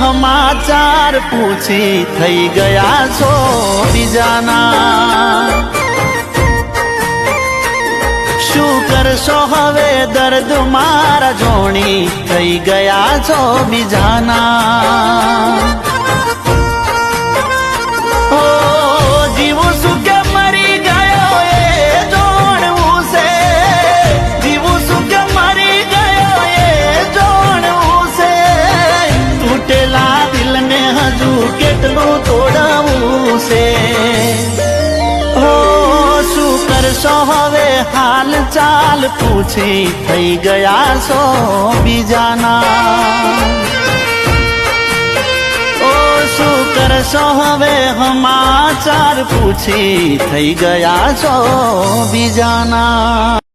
સમાચાર પૂછી થઈ ગયા છો બીજાના શું કરશો હવે દર્દ મારા જોણી થઈ ગયા છો બીજાના ઓ જીવું શું કે મરી ગયો એ જોણવું છે જીવું શું કે મરી ગયો એ જોણવું છે તૂટેલા દિલને હજુ કેટલું તોડવું છે શું કરશો હવે હાલ ચાલ પૂછી થઈ ગયા છો બીજાના ઓ શું કરશો હવે સમાચાર પૂછી થઈ ગયા છો બીજાના